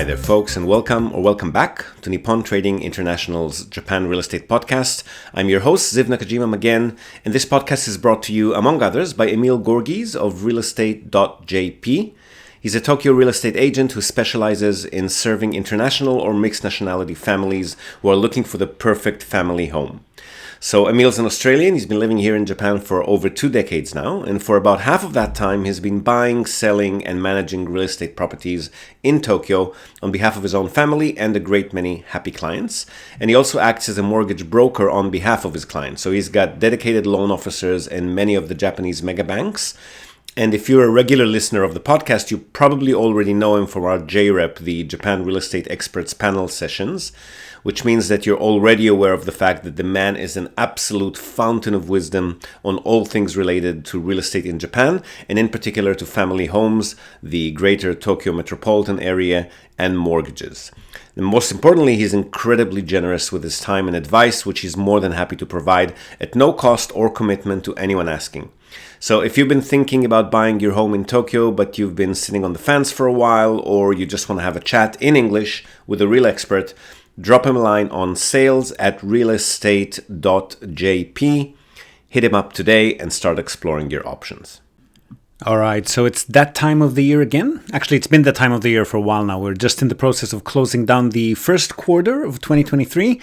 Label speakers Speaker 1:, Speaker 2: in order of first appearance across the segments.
Speaker 1: Hi there, folks, and welcome back to Nippon Trading International's Japan Real Estate Podcast. I'm your host, Ziv Nakajima again, and this podcast is brought to you, among others, by Emil Gorgies of realestate.jp. He's a Tokyo real estate agent who specializes in serving international or mixed nationality families who are looking for the perfect family home. So Emil's an Australian. He's been living here in Japan for over 2 decades now, and for about half of that time he's been buying, selling, and managing real estate properties in Tokyo on behalf of his own family and a great many happy clients. And he also acts as a mortgage broker on behalf of his clients. So he's got dedicated loan officers in many of the Japanese mega banks. And if you're a regular listener of the podcast, you probably already know him from our JREP, the Japan Real Estate Experts panel sessions, which means that you're already aware of the fact that the man is an absolute fountain of wisdom on all things related to real estate in Japan, and in particular to family homes, the greater Tokyo metropolitan area, and mortgages. And most importantly, he's incredibly generous with his time and advice, which he's more than happy to provide at no cost or commitment to anyone asking. So if you've been thinking about buying your home in Tokyo, but you've been sitting on the fence for a while, or you just want to have a chat in English with a real expert, drop him a line on sales@realestate.jp. Hit him up today and start exploring your options.
Speaker 2: All right, so it's that time of the year again. Actually, it's been that time of the year for a while now. We're just in the process of closing down the first quarter of 2023.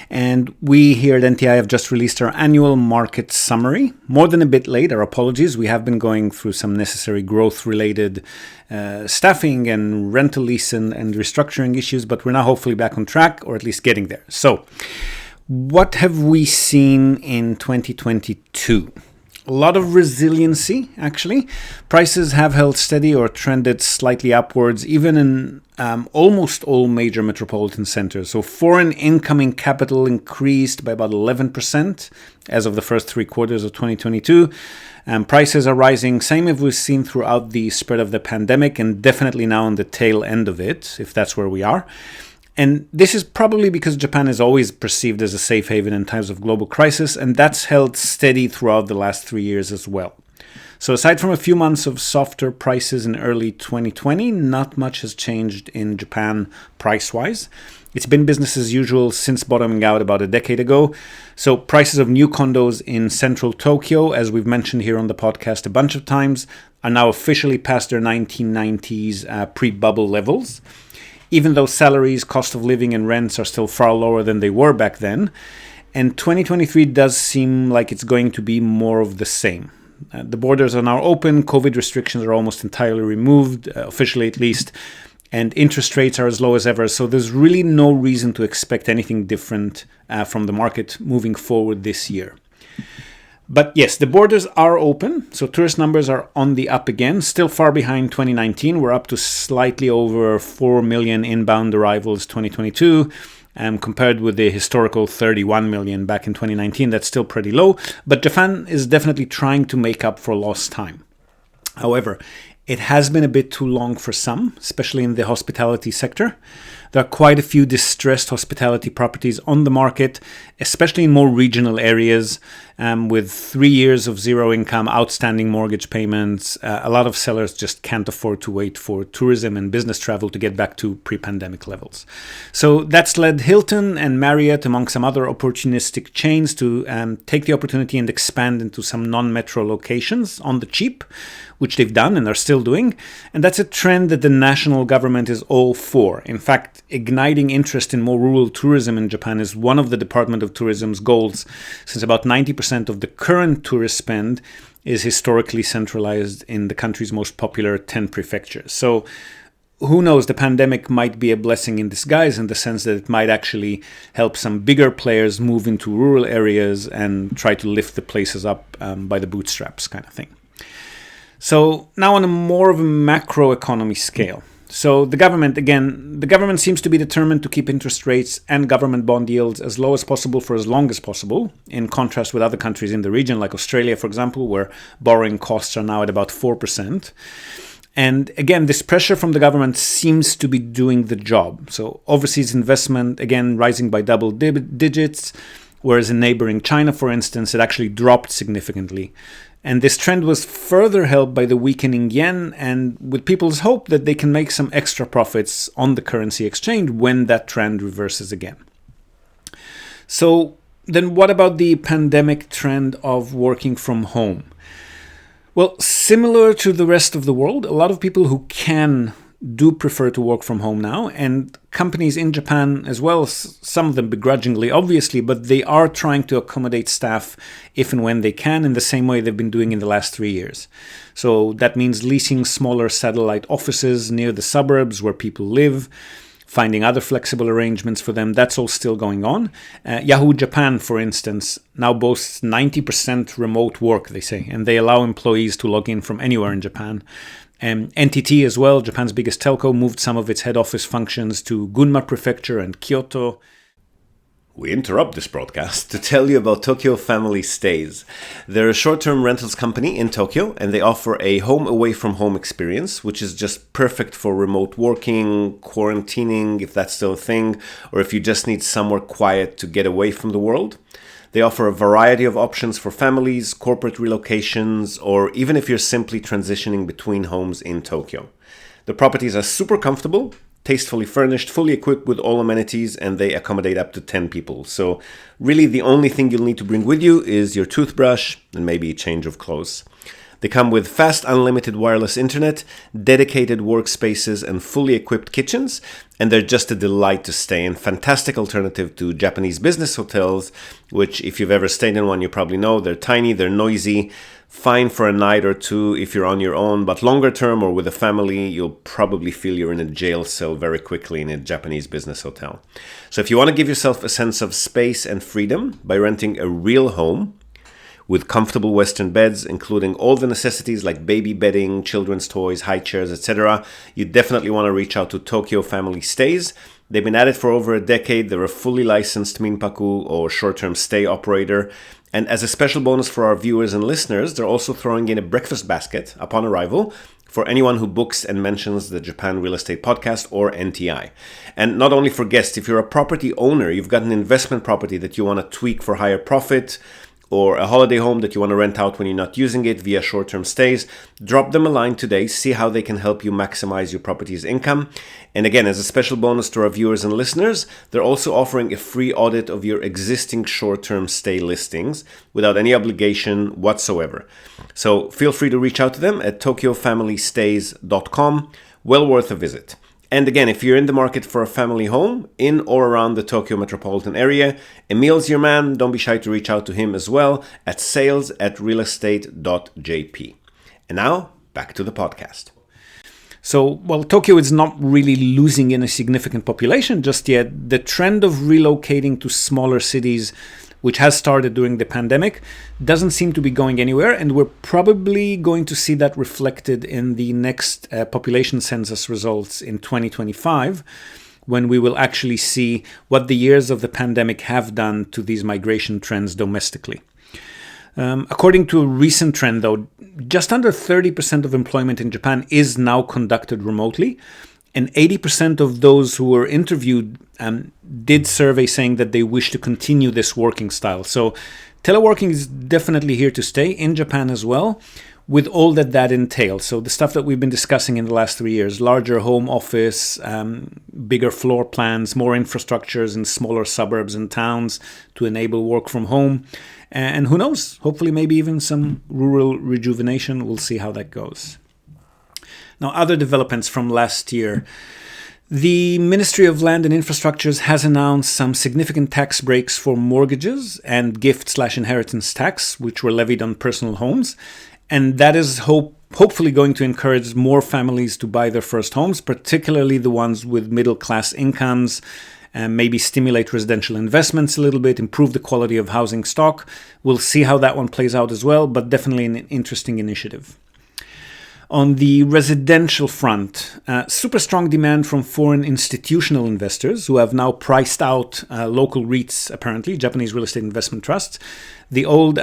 Speaker 2: And we here at NTI have just released our annual market summary. More than a bit late, our apologies. We have been going through some necessary growth-related staffing and rental lease and restructuring issues, but we're now hopefully back on track, or at least getting there. So what have we seen in 2022? A lot of resiliency, actually. Prices have held steady or trended slightly upwards, even in almost all major metropolitan centers. So foreign incoming capital increased by about 11% as of the first 3 quarters of 2022. Prices are rising, same as we've seen throughout the spread of the pandemic, and definitely now on the tail end of it, if that's where we are. And this is probably because Japan is always perceived as a safe haven in times of global crisis, and that's held steady throughout the last 3 years as well. So aside from a few months of softer prices in early 2020, not much has changed in Japan price-wise. It's been business as usual since bottoming out about a decade ago. So prices of new condos in central Tokyo, as we've mentioned here on the podcast a bunch of times, are now officially past their 1990s pre-bubble levels. Even though salaries, cost of living, and rents are still far lower than they were back then. And 2023 does seem like it's going to be more of the same. The borders are now open, COVID restrictions are almost entirely removed, officially at least, and interest rates are as low as ever. So there's really no reason to expect anything different from the market moving forward this year. But yes, the borders are open, so tourist numbers are on the up again, still far behind 2019. We're up to slightly over 4 million inbound arrivals 2022, compared with the historical 31 million back in 2019. That's still pretty low, but Japan is definitely trying to make up for lost time. However, it has been a bit too long for some, especially in the hospitality sector. There are quite a few distressed hospitality properties on the market, especially in more regional areas, with 3 years of zero income, outstanding mortgage payments. A lot of sellers just can't afford to wait for tourism and business travel to get back to pre-pandemic levels. So that's led Hilton and Marriott, among some other opportunistic chains, to take the opportunity and expand into some non-metro locations on the cheap, which they've done and are still doing. And that's a trend that the national government is all for. In fact, igniting interest in more rural tourism in Japan is one of the Department of Tourism's goals, since about 90% of the current tourist spend is historically centralized in the country's most popular 10 prefectures. So who knows, the pandemic might be a blessing in disguise in the sense that it might actually help some bigger players move into rural areas and try to lift the places up by the bootstraps kind of thing. So now on a more of a macroeconomy scale. So the government seems to be determined to keep interest rates and government bond yields as low as possible for as long as possible, in contrast with other countries in the region, like Australia, for example, where borrowing costs are now at about 4%. And again, this pressure from the government seems to be doing the job. So overseas investment, again, rising by double digits. whereas in neighboring China, for instance, it actually dropped significantly. And this trend was further helped by the weakening yen and with people's hope that they can make some extra profits on the currency exchange when that trend reverses again. So then what about the pandemic trend of working from home? Well, similar to the rest of the world, a lot of people who can do prefer to work from home now, and companies in Japan as well, some of them begrudgingly, obviously, but they are trying to accommodate staff if and when they can in the same way they've been doing in the last 3 years. So that means leasing smaller satellite offices near the suburbs where people live, finding other flexible arrangements for them. That's all still going on. Yahoo Japan, for instance, now boasts 90% remote work, they say, and they allow employees to log in from anywhere in Japan. NTT as well, Japan's biggest telco, moved some of its head office functions to Gunma Prefecture and Kyoto.
Speaker 1: We interrupt this broadcast to tell you about Tokyo Family Stays. They're a short-term rentals company in Tokyo, and they offer a home away from home experience, which is just perfect for remote working, quarantining, if that's still a thing, or if you just need somewhere quiet to get away from the world. They offer a variety of options for families, corporate relocations, or even if you're simply transitioning between homes in Tokyo. The properties are super comfortable, tastefully furnished, fully equipped with all amenities, and they accommodate up to 10 people. So really the only thing you'll need to bring with you is your toothbrush and maybe a change of clothes. They come with fast unlimited wireless internet, dedicated workspaces, and fully equipped kitchens, and they're just a delight to stay in. Fantastic alternative to Japanese business hotels, which if you've ever stayed in one, you probably know they're tiny, they're noisy, fine for a night or two if you're on your own, but longer term or with a family, you'll probably feel you're in a jail cell very quickly in a Japanese business hotel. So if you want to give yourself a sense of space and freedom by renting a real home, with comfortable Western beds, including all the necessities like baby bedding, children's toys, high chairs, etc., you definitely want to reach out to Tokyo Family Stays. They've been at it for over a decade. They're a fully licensed minpaku or short-term stay operator. And as a special bonus for our viewers and listeners, they're also throwing in a breakfast basket upon arrival for anyone who books and mentions the Japan Real Estate Podcast or NTI. And not only for guests, if you're a property owner, you've got an investment property that you want to tweak for higher profit, or a holiday home that you want to rent out when you're not using it via short-term stays, drop them a line today, see how they can help you maximize your property's income. And again, as a special bonus to our viewers and listeners, they're also offering a free audit of your existing short-term stay listings without any obligation whatsoever. So feel free to reach out to them at tokyofamilystays.com. Well worth a visit. And again, if you're in the market for a family home in or around the Tokyo metropolitan area, Emil's your man. Don't be shy to reach out to him as well at sales@realestate.jp. And now, back to the podcast.
Speaker 2: So, while Tokyo is not really losing any significant population just yet, the trend of relocating to smaller cities, which has started during the pandemic, doesn't seem to be going anywhere, and we're probably going to see that reflected in the next population census results in 2025, when we will actually see what the years of the pandemic have done to these migration trends domestically. According to a recent trend, though, just under 30% of employment in Japan is now conducted remotely, and 80% of those who were interviewed did survey saying that they wish to continue this working style. So teleworking is definitely here to stay in Japan as well, with all that entails. So the stuff that we've been discussing in the last 3 years: larger home office, bigger floor plans, more infrastructures in smaller suburbs and towns to enable work from home. And who knows, hopefully maybe even some rural rejuvenation. We'll see how that goes. Now, other developments from last year. The Ministry of Land and Infrastructures has announced some significant tax breaks for mortgages and gift/inheritance tax, which were levied on personal homes. And that is hopefully going to encourage more families to buy their first homes, particularly the ones with middle-class incomes, and maybe stimulate residential investments a little bit, improve the quality of housing stock. We'll see how that one plays out as well, but definitely an interesting initiative. On the residential front, super strong demand from foreign institutional investors who have now priced out local REITs, apparently, Japanese real estate investment trusts. The old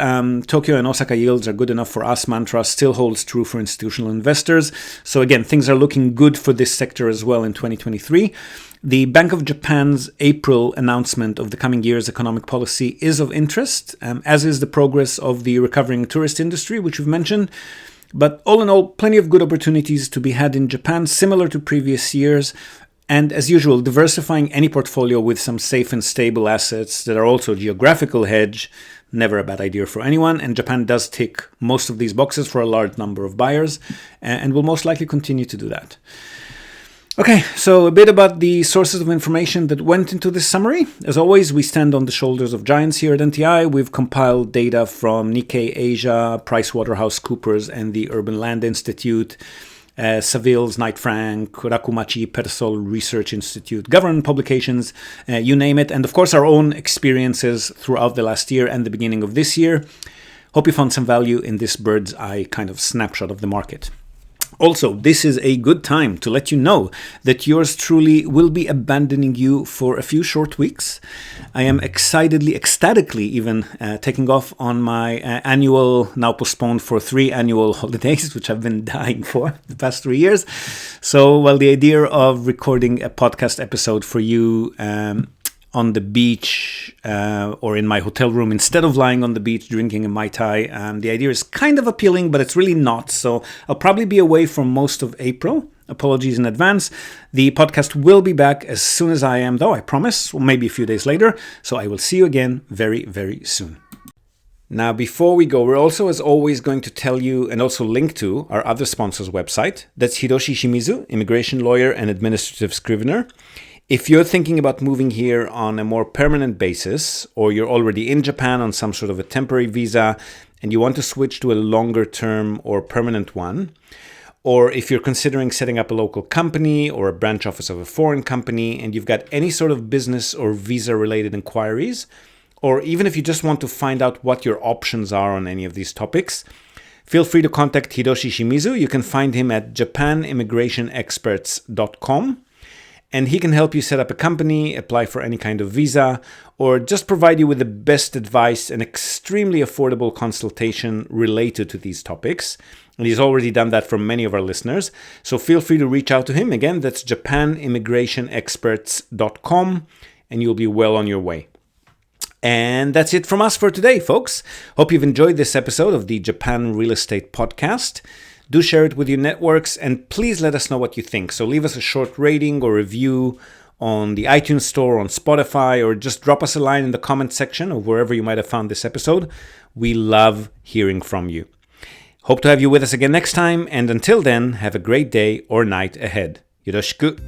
Speaker 2: Tokyo and Osaka yields are good enough for us mantra still holds true for institutional investors. So again, things are looking good for this sector as well in 2023. The Bank of Japan's April announcement of the coming year's economic policy is of interest, as is the progress of the recovering tourist industry, which we've mentioned. But all in all, plenty of good opportunities to be had in Japan, similar to previous years. And as usual, diversifying any portfolio with some safe and stable assets that are also geographical hedge, never a bad idea for anyone. And Japan does tick most of these boxes for a large number of buyers and will most likely continue to do that. Okay, so a bit about the sources of information that went into this summary. As always, we stand on the shoulders of giants here at NTI. We've compiled data from Nikkei Asia, PricewaterhouseCoopers, and the Urban Land Institute, Saville's Knight Frank, Rakumachi Persol Research Institute, government publications, you name it, and of course our own experiences throughout the last year and the beginning of this year. Hope you found some value in this bird's eye kind of snapshot of the market. Also, this is a good time to let you know that yours truly will be abandoning you for a few short weeks. I am ecstatically even taking off on my annual, now postponed for 3 annual holidays, which I've been dying for the past 3 years. So, well, the idea of recording a podcast episode for you on the beach or in my hotel room instead of lying on the beach drinking a Mai Tai. The idea is kind of appealing, but it's really not. So I'll probably be away for most of April. Apologies in advance. The podcast will be back as soon as I am, though, I promise, or maybe a few days later. So I will see you again very, very soon. Now, before we go, we're also, as always, going to tell you and also link to our other sponsor's website. That's Hiroshi Shimizu, immigration lawyer and administrative scrivener. If you're thinking about moving here on a more permanent basis, or you're already in Japan on some sort of a temporary visa and you want to switch to a longer term or permanent one, or if you're considering setting up a local company or a branch office of a foreign company and you've got any sort of business or visa related inquiries, or even if you just want to find out what your options are on any of these topics, feel free to contact Hiroshi Shimizu. You can find him at japanimmigrationexperts.com. And he can help you set up a company, apply for any kind of visa, or just provide you with the best advice and extremely affordable consultation related to these topics. And he's already done that for many of our listeners. So feel free to reach out to him. Again, that's japanimmigrationexperts.com, and you'll be well on your way. And that's it from us for today, folks. Hope you've enjoyed this episode of the Japan Real Estate Podcast. Do share it with your networks, and please let us know what you think. So leave us a short rating or review on the iTunes Store, on Spotify, or just drop us a line in the comment section or wherever you might have found this episode. We love hearing from you. Hope to have you with us again next time, and until then, have a great day or night ahead. Yoroshiku.